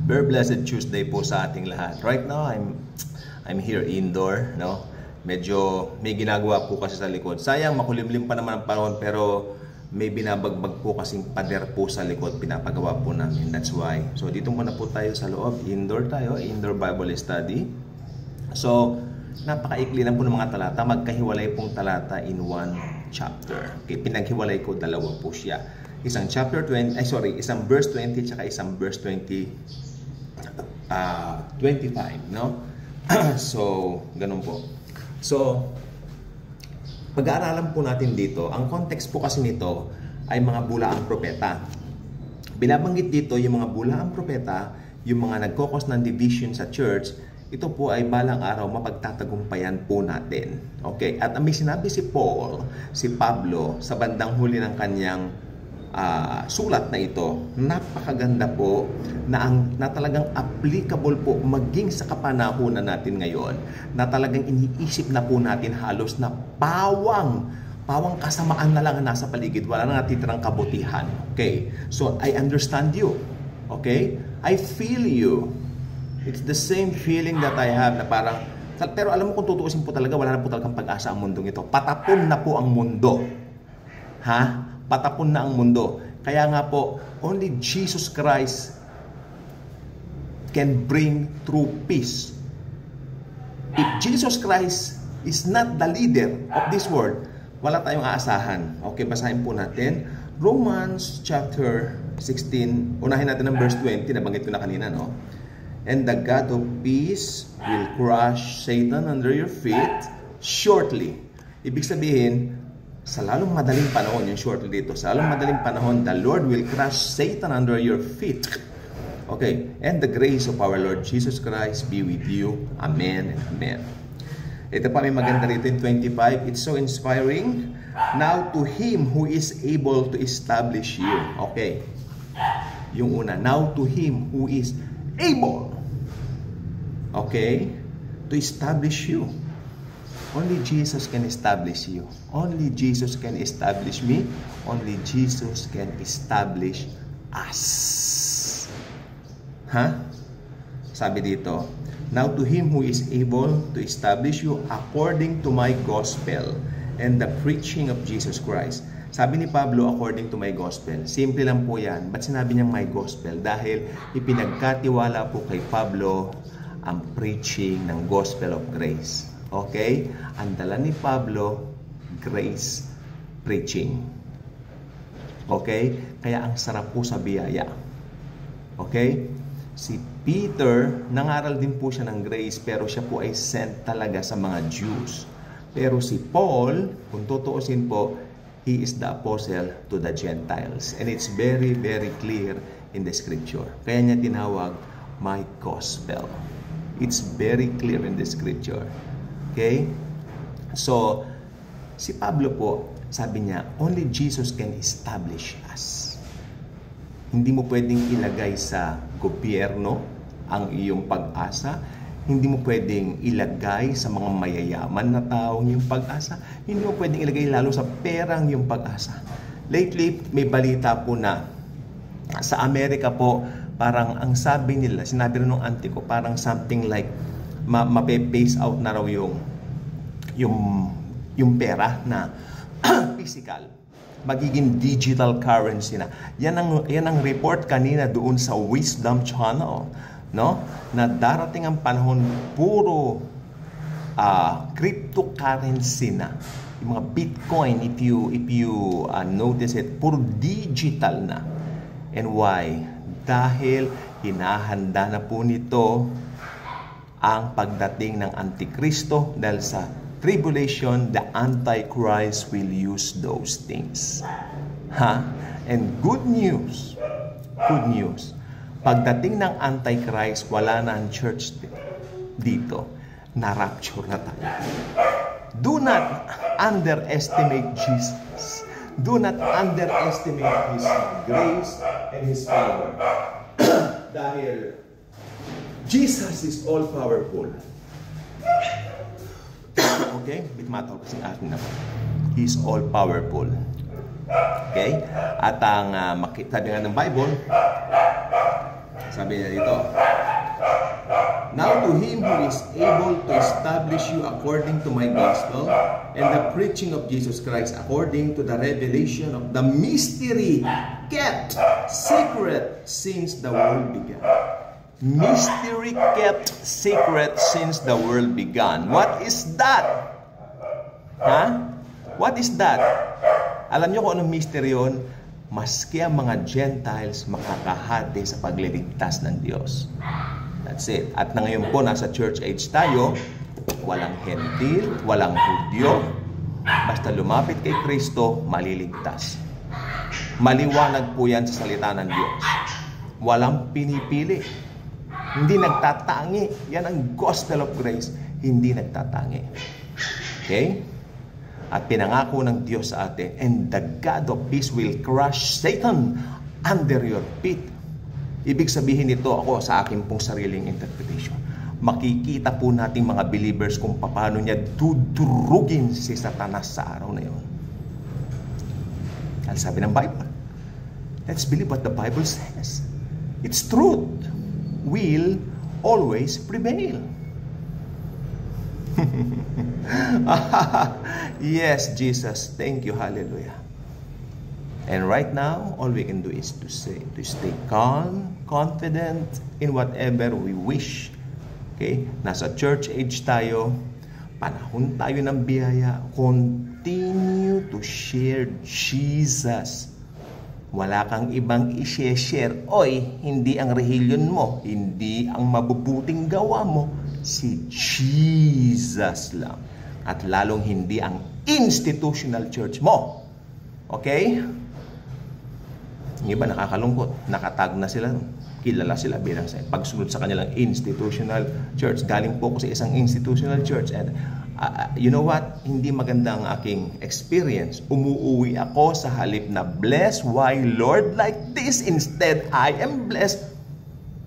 Very blessed Tuesday po sa ating lahat. Right now, I'm here indoor, no? Medyo may ginagawa po kasi sa likod. Sayang, makulimlim pa naman ang panahon, pero may binabagbag po kasing pader po sa likod, pinapagawa po namin. That's why. So, dito muna po tayo sa loob. Indoor tayo, indoor Bible study. So, napakaikli lang po ng mga talata. Magkahiwalay pong talata in one chapter. Okay, pinaghiwalay ko, dalawa po siya. Isang chapter 20, isang verse 20 tsaka isang verse 25, no? So, ganun po. So, pag-aaralan po natin dito, ang context po kasi nito ay mga bulaang propeta. Binabanggit dito yung mga bulaang propeta, yung mga nagkokos ng division sa church, ito po ay balang araw mapagtatagumpayan po natin. Okay, at may sinabi si Pablo, sa bandang huli ng kanyang sulat na ito, napakaganda po na talagang applicable po maging sa kapanahunan natin ngayon, na talagang iniisip na po natin halos na pawang kasamaan na lang ang nasa paligid, wala na natitirang kabutihan. Okay, so I understand you. Okay, I feel you. It's the same feeling that I have, na parang, pero alam mo kung tutuusin po talaga, wala na po talagang pag-asa ang mundong ito. Patapon na po ang mundo. Ha? Patapon na ang mundo. Kaya nga po, only Jesus Christ can bring true peace. If Jesus Christ is not the leader of this world, wala tayong aasahan. Okay, basahin po natin. Romans chapter 16, unahin natin ang verse 20, nabanggit ko na kanina, no? And the God of peace will crush Satan under your feet shortly. Ibig sabihin, sa lalong madaling panahon, yung shortly dito, sa lalong madaling panahon, the Lord will crush Satan under your feet. Okay, and the grace of our Lord Jesus Christ be with you. Amen and amen. Ito pa, may maganda rito in 25. It's so inspiring. Now to Him who is able to establish you. Okay, yung una, now to Him who is able, okay, to establish you. Only Jesus can establish you. Only Jesus can establish me. Only Jesus can establish us. Ha? Sabi dito, now to Him who is able to establish you according to my gospel and the preaching of Jesus Christ. Sabi ni Pablo, according to my gospel. Simple lang po yan. Ba't sinabi niyang my gospel? Dahil ipinagkatiwala po kay Pablo ang preaching ng gospel of grace. Okay? Ang dala ni Pablo, grace preaching. Okay? Kaya ang sarap po sa biyaya. Okay? Si Peter, nangaral din po siya ng grace, pero siya po ay sent talaga sa mga Jews. Pero si Paul, kung tutuusin po, he is the apostle to the Gentiles. And it's very, very clear in the scripture. Kaya niya tinawag, my gospel. It's very clear in the scripture. Okay? So, si Pablo po, sabi niya, only Jesus can establish us. Hindi mo pwedeng ilagay sa gobyerno ang iyong pag-asa. Hindi mo pwedeng ilagay sa mga mayayaman na taong yung pag-asa. Hindi mo pwedeng ilagay lalo sa perang yung pag-asa. Lately, may balita po na sa Amerika po, parang ang sabi nila, sinabi rin ng auntie ko, parang something like mape-phase out na raw yung pera na physical. Magiging digital currency na. Yan ang report kanina doon sa Wisdom Channel, no? Na darating ang panahon puro cryptocurrency na. Yung mga Bitcoin, if you notice it, puro digital na. And why? Dahil hinahanda na po nito ang pagdating ng Antikristo, dahil sa tribulation, the Antichrist will use those things. Ha? And good news, pagdating ng Antichrist, wala na ang church dito. Na-rapture na tayo. Do not underestimate Jesus. Do not underestimate His grace and His power. Dahil Jesus is all-powerful. Okay? Bitmato kasing akin na po. He's all-powerful. Okay? At ang sabi nga ng Bible, Sabi niya dito, now to him who is able to establish you according to my gospel and the preaching of Jesus Christ according to the revelation of the mystery kept secret since the world began. Mystery kept secret since the world began. What is that? Ha? What is that? Alam niyo kung anong mystery yun? Maski ang mga Gentiles makakahati sa pagliligtas ng Diyos. That's it. At na ngayon po, nasa church age tayo, walang Hentil, walang Hudyo. Basta lumapit kay Kristo, maliligtas. Maliwanag po yan sa salita ng Diyos. Walang pinipili. Hindi nagtatangi. Yan ang gospel of grace. Hindi nagtatangi. Okay? At pinangako ng Diyos sa atin, and the God of peace will crush Satan under your feet. Ibig sabihin nito, ako sa aking pong sariling interpretation, makikita po nating mga believers kung paano niya dudurugin si Satanas sa araw na yun. Ang sabi ng Bible, let's believe what the Bible says. Its truth will always prevail. Yes, Jesus. Thank you. Hallelujah. And right now, all we can do is to stay calm, confident in whatever we wish. Okay? Nasa church age tayo, panahon tayo ng biyaya, continue to share Jesus. Wala kang ibang i-share. Oy, hindi ang relihiyon mo, hindi ang mabubuting gawa mo, si Jesus lang. At lalong hindi ang institutional church mo. Okay? Yung iba nakakalungkot, nakatag na sila, kilala sila bilang sa pagsunod sa kanilang institutional church. Galing po ko sa isang institutional church, and you know what? Hindi maganda ang aking experience. Umuuwi ako sa halip na blessed. Why, Lord, like this? Instead, I am blessed.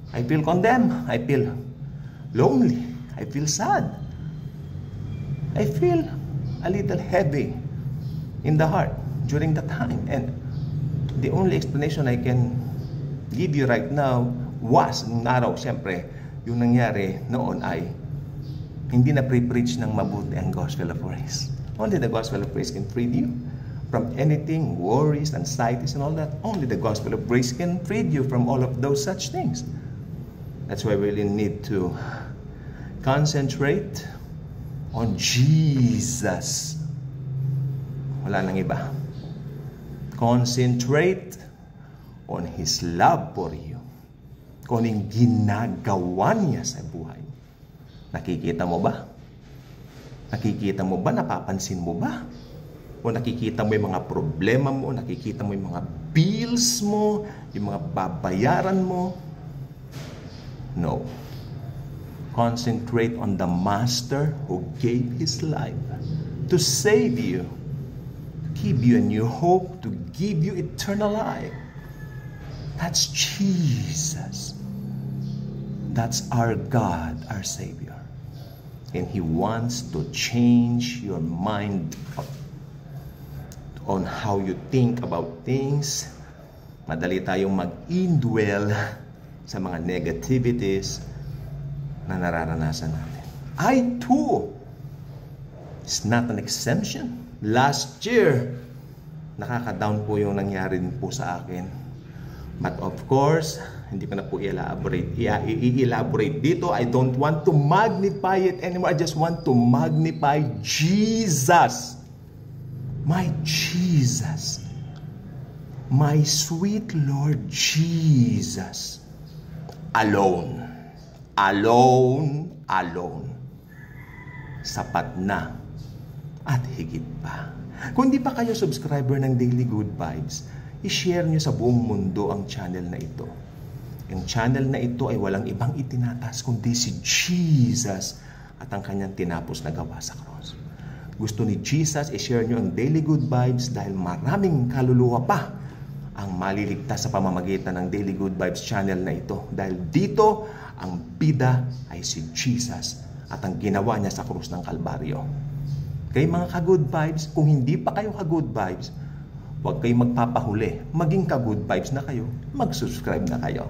I feel condemned. I feel lonely. I feel sad. I feel a little heavy in the heart during that time. And the only explanation I can give you right now was, nung araw, siyempre, yung nangyari noon ay hindi na pre-preach ng mabuti ang gospel of grace. Only the gospel of grace can free you from anything, worries, anxieties, and all that. Only the gospel of grace can free you from all of those such things. That's why we really need to concentrate on Jesus. Wala nang iba. Concentrate on His love for you. Kung anong ginagawa niya sa buhay. Nakikita mo ba? Nakikita mo ba? Napapansin mo ba? O nakikita mo yung mga problema mo? Nakikita mo yung mga bills mo? Yung mga babayaran mo? No. Concentrate on the Master who gave His life to save you, to give you a new hope, to give you eternal life. That's Jesus. That's our God, our Savior. And He wants to change your mind on how you think about things. Madali tayong mag-indwell sa mga negativities na nararanasan natin. I too, it's not an exemption. Last year, nakaka-down po yung nangyari din po sa akin. But of course, hindi ko na po i-elaborate dito. I don't want to magnify it anymore. I just want to magnify Jesus. My Jesus. My sweet Lord Jesus. Alone. Alone. Alone. Sapat na. At higit pa. Kung di pa kayo subscriber ng Daily Good Vibes, i-share nyo sa buong mundo ang channel na ito. Yung channel na ito ay walang ibang itinatas kundi si Jesus at ang kanyang tinapos na gawa sa cross. Gusto ni Jesus, i-share nyo ang Daily Good Vibes dahil maraming kaluluwa pa ang maliligtas sa pamamagitan ng Daily Good Vibes channel na ito. Dahil dito, ang bida ay si Jesus at ang ginawa niya sa krus ng Kalbaryo. Kaya mga ka-good vibes, kung hindi pa kayo ka-good vibes, huwag kayong magpapahuli. Maging ka-good vibes na kayo, mag-subscribe na kayo.